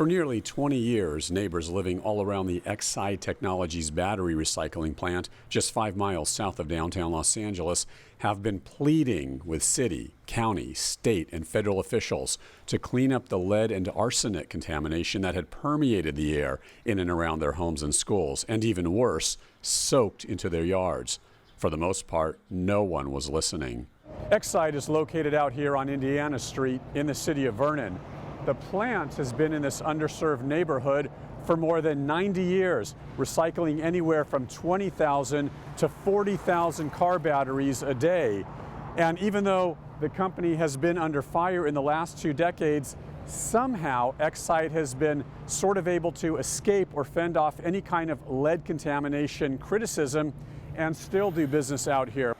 For nearly 20 years, neighbors living all around the Exide Technologies battery recycling plant, just 5 miles south of downtown Los Angeles, have been pleading with city, county, state, and federal officials to clean up the lead and arsenic contamination that had permeated the air in and around their homes and schools, and even worse, soaked into their yards. For the most part, no one was listening. Exide is located out here on Indiana Street in the city of Vernon. The plant has been in this underserved neighborhood for more than 90 years, recycling anywhere from 20,000 to 40,000 car batteries a day. And even though the company has been under fire in the last 2 decades, somehow Exide has been sort of able to escape or fend off any kind of lead contamination criticism and still do business out here.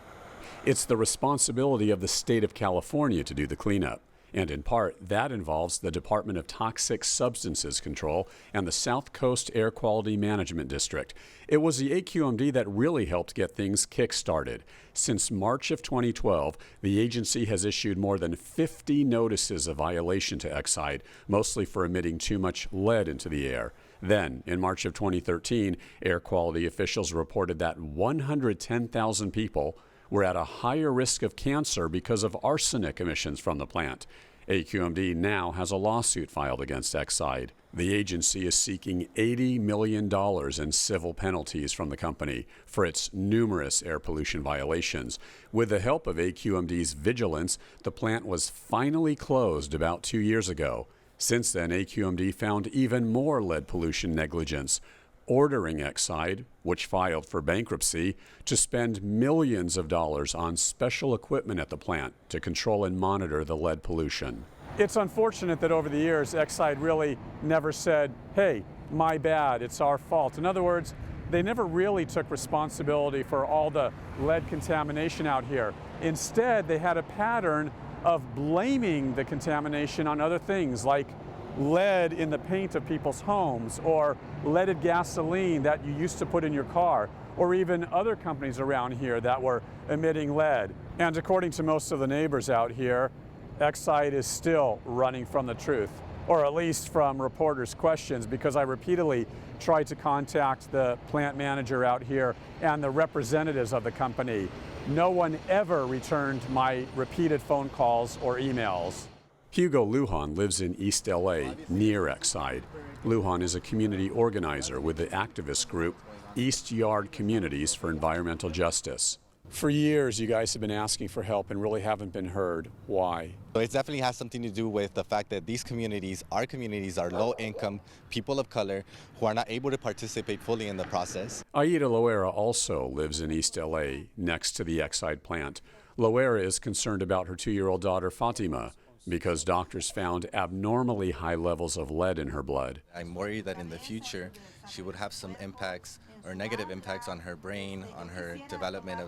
It's the responsibility of the state of California to do the cleanup. And in part, that involves the Department of Toxic Substances Control and the South Coast Air Quality Management District. It was the AQMD that really helped get things kick-started. Since March of 2012, the agency has issued more than 50 notices of violation to Exide, mostly for emitting too much lead into the air. Then, in March of 2013, air quality officials reported that 110,000 people were at a higher risk of cancer because of arsenic emissions from the plant. AQMD now has a lawsuit filed against Exide. The agency is seeking $80 million in civil penalties from the company for its numerous air pollution violations. With the help of AQMD's vigilance, the plant was finally closed about 2 years ago. Since then, AQMD found even more lead pollution negligence, ordering Exide, which filed for bankruptcy, to spend millions of dollars on special equipment at the plant to control and monitor the lead pollution. It's unfortunate that over the years, Exide really never said, hey, my bad, it's our fault. In other words, they never really took responsibility for all the lead contamination out here. Instead, they had a pattern of blaming the contamination on other things like lead in the paint of people's homes, or leaded gasoline that you used to put in your car, or even other companies around here that were emitting lead. And according to most of the neighbors out here, Exide is still running from the truth, or at least from reporters' questions, because I repeatedly tried to contact the plant manager out here and the representatives of the company. No one ever returned my repeated phone calls or emails. Hugo Lujan lives in East LA, near Exide. Lujan is a community organizer with the activist group East Yard Communities for Environmental Justice. For years, you guys have been asking for help and really haven't been heard. Why? It definitely has something to do with the fact that these communities are low-income, people of color who are not able to participate fully in the process. Aida Loera also lives in East LA, next to the Exide plant. Loera is concerned about her 2-year-old daughter, Fatima, because doctors found abnormally high levels of lead in her blood. I'm worried that in the future she would have some impacts or negative impacts on her brain, on her development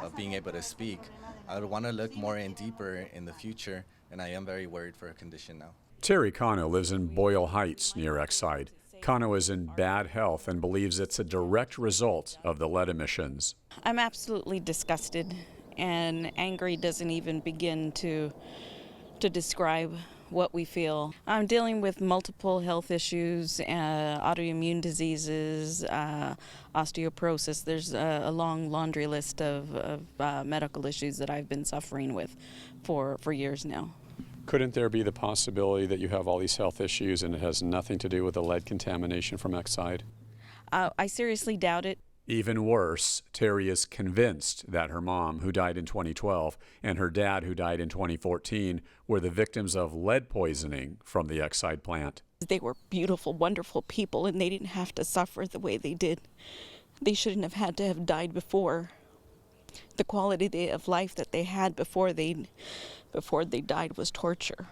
of being able to speak. I would want to look more in deeper in the future, and I am very worried for her condition now. Terry Cano lives in Boyle Heights near Exide. Cano is in bad health and believes it's a direct result of the lead emissions. I'm absolutely disgusted, and angry doesn't even begin to describe what we feel. I'm dealing with multiple health issues, autoimmune diseases, osteoporosis. There's a long laundry list of medical issues that I've been suffering with for years now. Couldn't there be the possibility that you have all these health issues and it has nothing to do with the lead contamination from Exide? I seriously doubt it. Even worse, Terry is convinced that her mom, who died in 2012, and her dad, who died in 2014, were the victims of lead poisoning from the Exide plant. They were beautiful, wonderful people, and they didn't have to suffer the way they did. They shouldn't have had to have died before. The quality of life that they had before they died was torture.